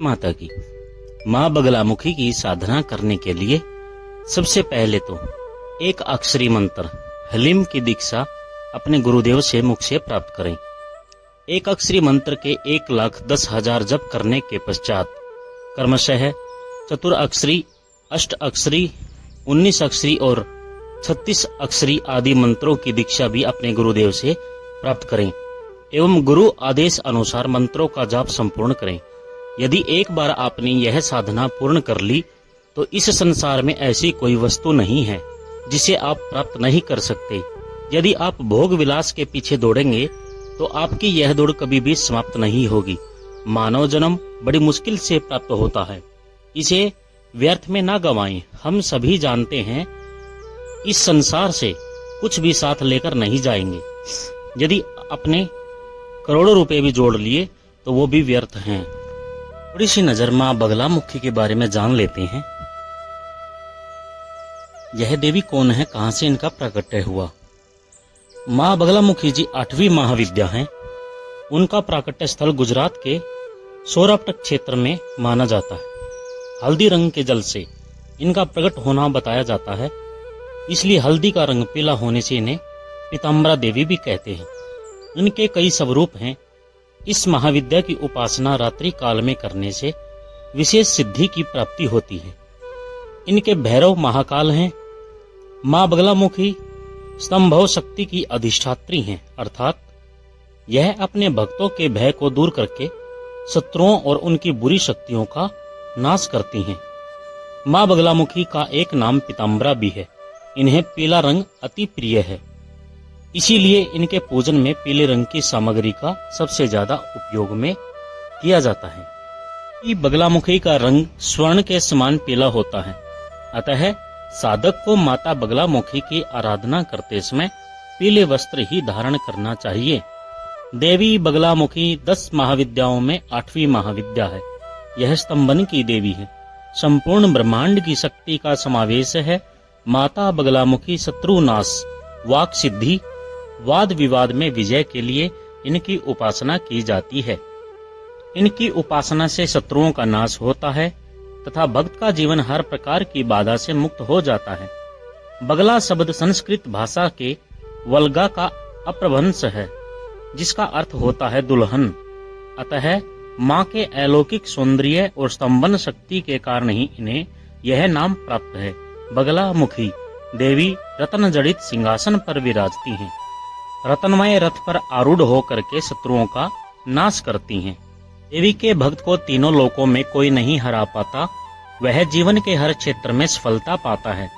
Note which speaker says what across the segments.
Speaker 1: माता की। माँ बगलामुखी की साधना करने के लिए सबसे पहले तो एक अक्षरी मंत्र हलीम की दीक्षा अपने गुरुदेव से मुख से प्राप्त करें। एक अक्षरी मंत्र के 1,10,000 जप करने के पश्चात क्रमशः चतुर अक्षरी, अष्ट अक्षरी, 19 अक्षरी और 36 अक्षरी आदि मंत्रों की दीक्षा भी अपने गुरुदेव से प्राप्त करें एवं गुरु आदेश अनुसार मंत्रों का जाप संपूर्ण करें। यदि एक बार आपने यह साधना पूर्ण कर ली तो इस संसार में ऐसी कोई वस्तु नहीं है जिसे आप प्राप्त नहीं कर सकते। यदि आप भोग विलास के पीछे दौड़ेंगे तो आपकी यह दौड़ कभी भी समाप्त नहीं होगी। मानव जन्म बड़ी मुश्किल से प्राप्त होता है, इसे व्यर्थ में ना गंवाएं। हम सभी जानते हैं इस संसार से कुछ भी साथ लेकर नहीं जाएंगे। यदि अपने करोड़ों रुपए भी जोड़ लिए तो वो भी व्यर्थ हैं। थोड़ी सी नजर माँ बगलामुखी के बारे में जान लेते हैं। यह देवी कौन है, कहां से इनका प्राकट्य हुआ। माँ बगलामुखी जी 8वीं महाविद्या हैं। उनका प्राकट्य स्थल गुजरात के सौराष्ट्र क्षेत्र में माना जाता है। हल्दी रंग के जल से इनका प्रकट होना बताया जाता है, इसलिए हल्दी का रंग पीला होने से इन्हें पीताम्बरा देवी भी कहते हैं। इनके कई स्वरूप हैं। इस महाविद्या की उपासना रात्रि काल में करने से विशेष सिद्धि की प्राप्ति होती है। इनके भैरव महाकाल हैं। माँ बगलामुखी स्तंभव शक्ति की अधिष्ठात्री हैं, अर्थात यह अपने भक्तों के भय को दूर करके शत्रुओं और उनकी बुरी शक्तियों का नाश करती हैं। माँ बगलामुखी का एक नाम पीताम्बरा भी है। इन्हें पीला रंग अति प्रिय है, इसीलिए इनके पूजन में पीले रंग की सामग्री का सबसे ज्यादा उपयोग में किया जाता है। बगलामुखी का रंग स्वर्ण के समान पीला होता है, अतः साधक को माता बगलामुखी की आराधना करते समय पीले वस्त्र ही धारण करना चाहिए। देवी बगलामुखी 10 महाविद्याओं में 8वीं महाविद्या है। यह स्तंभन की देवी है। संपूर्ण ब्रह्मांड की शक्ति का समावेश है। माता बगलामुखी शत्रुनाश, वाक सिद्धि, वाद विवाद में विजय के लिए इनकी उपासना की जाती है। इनकी उपासना से शत्रुओं का नाश होता है तथा भक्त का जीवन हर प्रकार की बाधा से मुक्त हो जाता है। बगला शब्द संस्कृत भाषा के वल्गा का अपभ्रंश है, जिसका अर्थ होता है दुल्हन। अतः माँ के अलौकिक सौंदर्य और स्तंभन शक्ति के कारण ही इन्हें यह नाम प्राप्त है। बगलामुखी देवी रत्न जड़ित सिंहासन पर विराजती हैं। रत्नमय रथ पर आरूढ़ होकर के शत्रुओं का नाश करती हैं। देवी के भक्त को तीनों लोकों में कोई नहीं हरा पाता। वह जीवन के हर क्षेत्र में सफलता पाता है।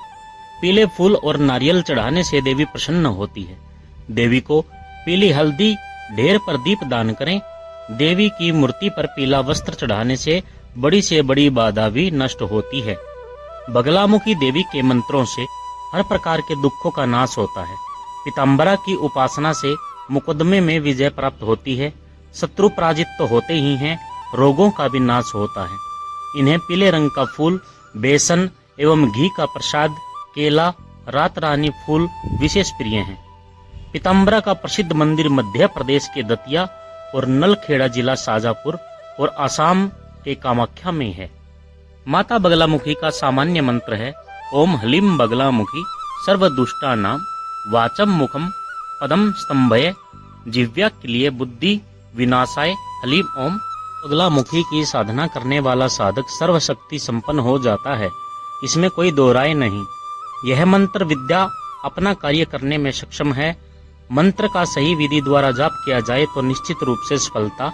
Speaker 1: पीले फूल और नारियल चढ़ाने से देवी प्रसन्न होती है। देवी को पीली हल्दी ढेर पर दीप दान करें। देवी की मूर्ति पर पीला वस्त्र चढ़ाने से बड़ी बाधा भी नष्ट होती है। बगलामुखी देवी के मंत्रों से हर प्रकार के दुखों का नाश होता है। पीताम्बरा की उपासना से मुकदमे में विजय प्राप्त होती है। शत्रु पराजित तो होते ही हैं, रोगों का भी नाश होता है। इन्हें पीले रंग का फूल, बेसन एवं घी का प्रसाद, केला, रात रानी फूल विशेष प्रिय हैं। पीताम्बरा का प्रसिद्ध मंदिर मध्य प्रदेश के दतिया और नलखेड़ा जिला शाजापुर और आसाम के कामाख्या में है। माता बगलामुखी का सामान्य मंत्र है ओम हलीम बगलामुखी सर्वदुष्टा नाम वाचम मुखम पदम स्तंभय जिव्या के लिए बुद्धि विनाशाय हलीम ओम। बगलामुखी की साधना करने वाला साधक सर्वशक्ति संपन्न हो जाता है, इसमें कोई दो राय नहीं। यह मंत्र विद्या अपना कार्य करने में सक्षम है। मंत्र का सही विधि द्वारा जाप किया जाए तो निश्चित रूप से सफलता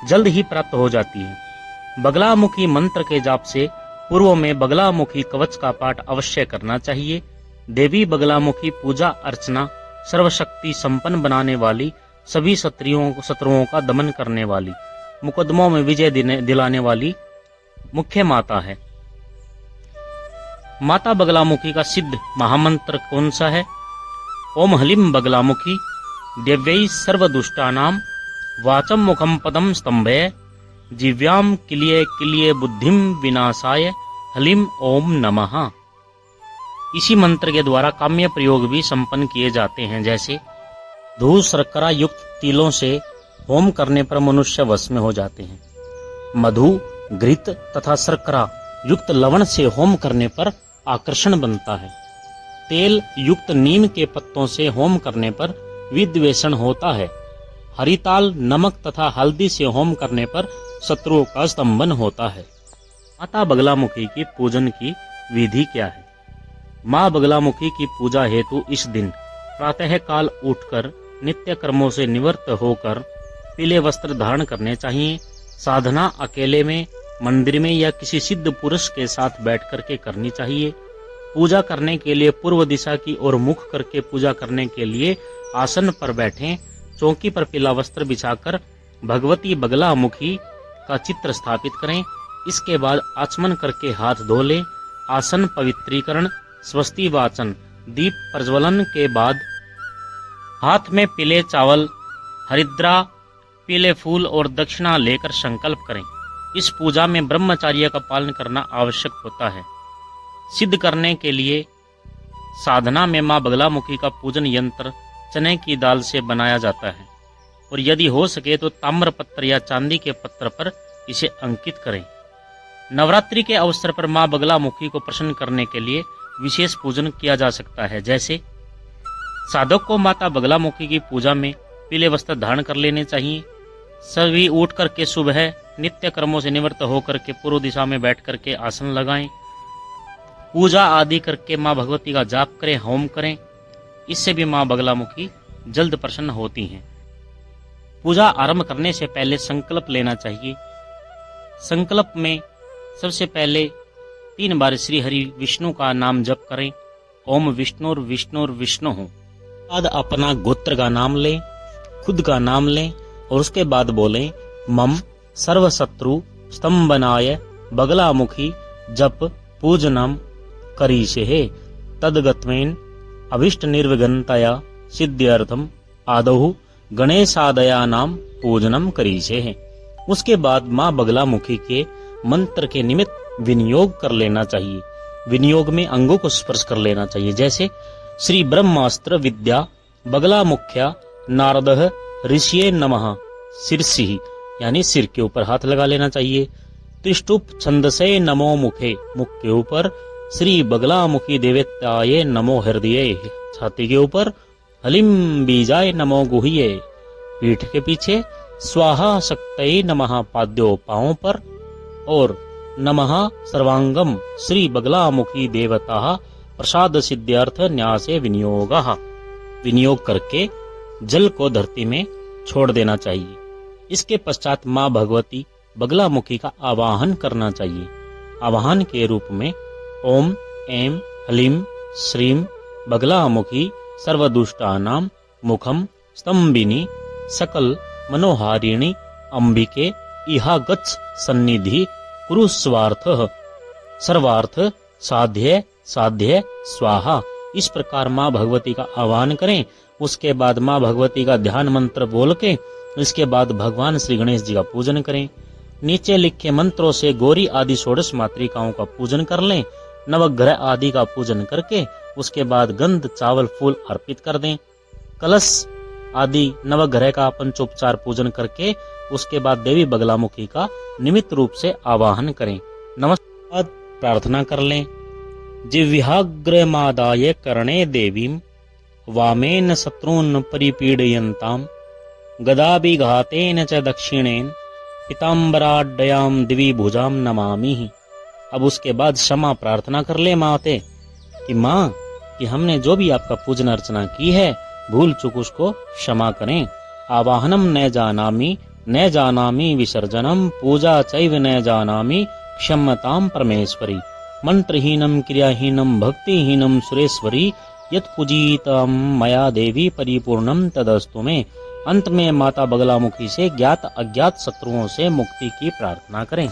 Speaker 1: जल्द ही प्राप्त हो जाती है। बगलामुखी मंत्र के जाप से पूर्व में बगलामुखी कवच का पाठ अवश्य करना चाहिए। देवी बगलामुखी पूजा अर्चना सर्वशक्ति संपन्न बनाने वाली, सभी शत्रुओं का दमन करने वाली, मुकदमों में विजय दिलाने वाली मुख्य माता है। माता बगलामुखी का सिद्ध महामंत्र कौन सा है? ओम हलीम बगलामुखी दिव्यै सर्वदुष्टानाम वाचम मुखम पदम स्तंभय जिव्याम किलिये बुद्धिम विनाशाय हलीम ओम नमः। इसी मंत्र के द्वारा काम्य प्रयोग भी संपन्न किए जाते हैं, जैसे धूल शर्करा युक्त तिलों से होम करने पर मनुष्य वश में हो जाते हैं। मधु घृत तथा शर्करा युक्त लवण से होम करने पर आकर्षण बनता है। तेल युक्त नीम के पत्तों से होम करने पर विद्वेषण होता है। हरिताल, नमक तथा हल्दी से होम करने पर शत्रुओं का स्तंभन होता है। माता बगलामुखी की पूजन की विधि क्या है? माँ बगलामुखी की पूजा हेतु इस दिन प्रातः काल उठकर नित्य कर्मों से निवृत्त होकर पीले वस्त्र धारण करने चाहिए। साधना अकेले में, मंदिर में या किसी सिद्ध पुरुष के साथ बैठ करके करनी चाहिए। पूजा करने के लिए पूर्व दिशा की ओर मुख करके पूजा करने के लिए आसन पर बैठें। चौकी पर पीला वस्त्र बिछाकर भगवती बगलामुखी का चित्र स्थापित करें। इसके बाद आचमन करके हाथ धो लें। आसन पवित्रीकरण, स्वस्ति वाचन, दीप प्रज्वलन के बाद हाथ में पीले चावल, हरिद्रा, पीले फूल और दक्षिणा लेकर संकल्प करें। इस पूजा में ब्रह्मचर्य का पालन करना आवश्यक होता है। सिद्ध करने के लिए साधना में मां बगलामुखी का पूजन यंत्र चने की दाल से बनाया जाता है और यदि हो सके तो ताम्र पत्र या चांदी के पत्र पर इसे अंकित करें। नवरात्रि के अवसर पर मां बगलामुखी को प्रसन्न करने के लिए विशेष पूजन किया जा सकता है। जैसे साधक को माता बगलामुखी की पूजा में पीले वस्त्र धारण कर लेने चाहिए। सभी उठ करके सुबह नित्य कर्मों से निवृत्त होकर के पूर्व दिशा में बैठ करके आसन लगाएं। पूजा आदि करके मां भगवती का जाप करें, होम करें। इससे भी मां बगलामुखी जल्द प्रसन्न होती हैं। पूजा आरंभ करने से पहले संकल्प लेना चाहिए। संकल्प में सबसे पहले 3 बार श्री हरि विष्णु का नाम जप करें। ओम विष्णुर विष्णुर विष्णु हूँ। बाद अपना गोत्र का नाम लें, खुद का नाम लें और उसके बाद बोलें मम सर्वशत्रु स्तंभनाय बगलामुखी जप पूजनम करीषे तदगत्वेन अभिष्ट निर्विघ्नतया सिद्ध्यर्थम आदौ गणेशादया नाम पूजनम करीषे। उसके बाद मां बगलामुखी के मंत्र के निमित्त विनियोग कर लेना चाहिए। विनियोग में अंगों को स्पर्श कर लेना चाहिए। जैसे श्री ब्रह्मास्त्र विद्या बगलामुख्या नारदः ऋषिये नमः शीर्षि, यानी सिर के ऊपर हाथ लगा लेना चाहिए। त्रिष्टुप छंदसे नमो मुखे, मुख के ऊपर श्री बगलामुखी देवताये नमो हृदये, छाती के ऊपर हलिम बीजाय नमो गुह्ये, पीठ के पीछे स्वाहा शक्तये नमः पाद्यो, पांवों पर, और नमः सर्वांगम श्री बगलामुखी देवता प्रसाद सिद्ध्यर्थ न्यासे विनियोगः। विनियोग करके जल को धरती में छोड़ देना चाहिए। इसके पश्चात मां भगवती बगलामुखी का आवाहन करना चाहिए। आवाहन के रूप में ओम ऐं ह्लीं श्रीं बगलामुखी सर्वदुष्टानां मुखम स्तंभिनी सकल मनोहारिणी अंबिके इहा गच्छ सन्निधि कुरु स्वार्थः सर्वार्थ साध्य साध्य स्वाहा। इस प्रकार मां भगवती का आह्वान करें। उसके बाद मां भगवती का ध्यान मंत्र बोल के इसके बाद भगवान श्री गणेश जी का पूजन करें। नीचे लिखे मंत्रों से गौरी आदि षोडश मातृकाओं का पूजन कर लें। नवग्रह आदि का पूजन करके उसके बाद गंध चावल फूल अर्पित कर दें। कलश आदि नवग्रह का पंचोपचार पूजन करके उसके बाद देवी बगलामुखी का निमित्त रूप से आवाहन करें। नमस्कार प्रार्थना कर लें। जिह्वाग्रमादाय करणे देवीं वामेन शत्रून् परिपीडयन्तां गदाभिघातेन च दक्षिणेन पीताम्बराढ्यां दिवि भुजां नमामि। अब उसके बाद क्षमा प्रार्थना कर ले माते कि माँ कि हमने जो भी आपका पूजन अर्चना की है भूल चूक उसको क्षमा करें। आवाहनम न जानामि विसर्जनम पूजा चैव न जानामि क्षम्यतां परमेश्वरी। मंत्रहीनम क्रियाहीनम भक्तिहीनम सुरेश्वरी यत् पूजितं मया देवी परिपूर्णम तदस्तु में। अंत में माता बगलामुखी से ज्ञात अज्ञात शत्रुओं से मुक्ति की प्रार्थना करें।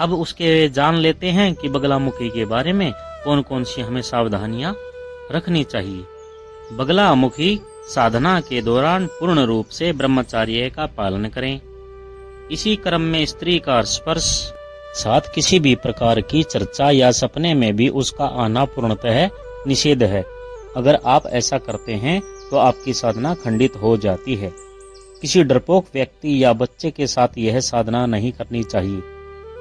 Speaker 1: अब उसके जान लेते हैं कि बगलामुखी के बारे में कौन कौन सी हमें सावधानियां रखनी चाहिए। बगलामुखी साधना के दौरान पूर्ण रूप से ब्रह्मचर्य का पालन करें। इसी क्रम में स्त्री का स्पर्श साथ किसी भी प्रकार की चर्चा या सपने में भी उसका आना पूर्णतः निषेध है। अगर आप ऐसा करते हैं तो आपकी साधना खंडित हो जाती है। किसी डरपोक व्यक्ति या बच्चे के साथ यह साधना नहीं करनी चाहिए।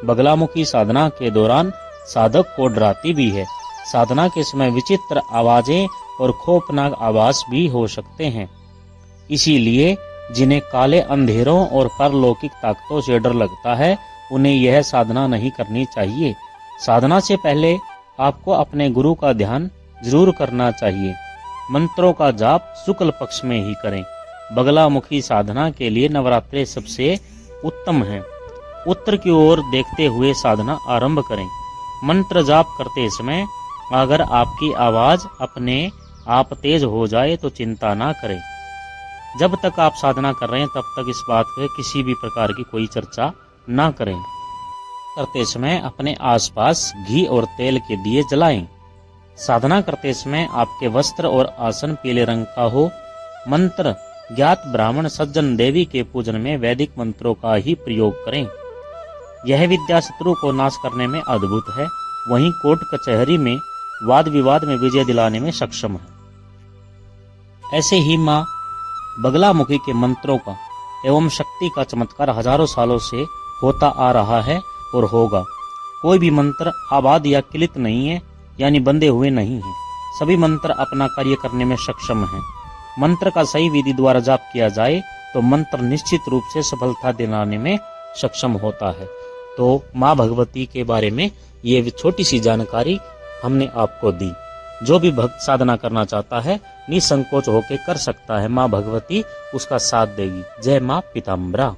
Speaker 1: बगलामुखी साधना के दौरान साधक को डराती भी है। साधना के समय विचित्र आवाजें और खौफनाक आवाज भी हो सकते हैं। इसीलिए जिन्हें काले अंधेरों और परलौकिक ताकतों से डर लगता है, उन्हें यह साधना नहीं करनी चाहिए। साधना से पहले आपको अपने गुरु का ध्यान जरूर करना चाहिए। मंत्रों का जाप शुक्ल पक्ष में ही करें। बगलामुखी साधना के लिए नवरात्रे सबसे उत्तम है। उत्तर की ओर देखते हुए साधना आरंभ करें। मंत्र जाप करते समय अगर आपकी आवाज अपने आप तेज हो जाए तो चिंता ना करें। जब तक आप साधना कर रहे हैं तब तक इस बात पे किसी भी प्रकार की कोई चर्चा ना करें। करते समय अपने आसपास घी और तेल के दिए जलाएं। साधना करते समय आपके वस्त्र और आसन पीले रंग का हो। मंत्र ज्ञात ब्राह्मण सज्जन देवी के पूजन में वैदिक मंत्रों का ही प्रयोग करें। यह विद्या शत्रु को नाश करने में अद्भुत है, वहीं कोर्ट कचहरी में वाद विवाद में विजय दिलाने में सक्षम है। ऐसे ही माँ बगलामुखी के मंत्रों का एवं शक्ति का चमत्कार हजारों सालों से होता आ रहा है और होगा। कोई भी मंत्र आबाद या क्लित नहीं है, यानी बंधे हुए नहीं है। सभी मंत्र अपना कार्य करने में सक्षम हैं। मंत्र का सही विधि द्वारा जाप किया जाए तो मंत्र निश्चित रूप से सफलता दिलाने में सक्षम होता है। तो माँ भगवती के बारे में ये छोटी सी जानकारी हमने आपको दी। जो भी भक्त साधना करना चाहता है निसंकोच होकर कर सकता है। माँ भगवती उसका साथ देगी। जय माँ पीताम्बरा।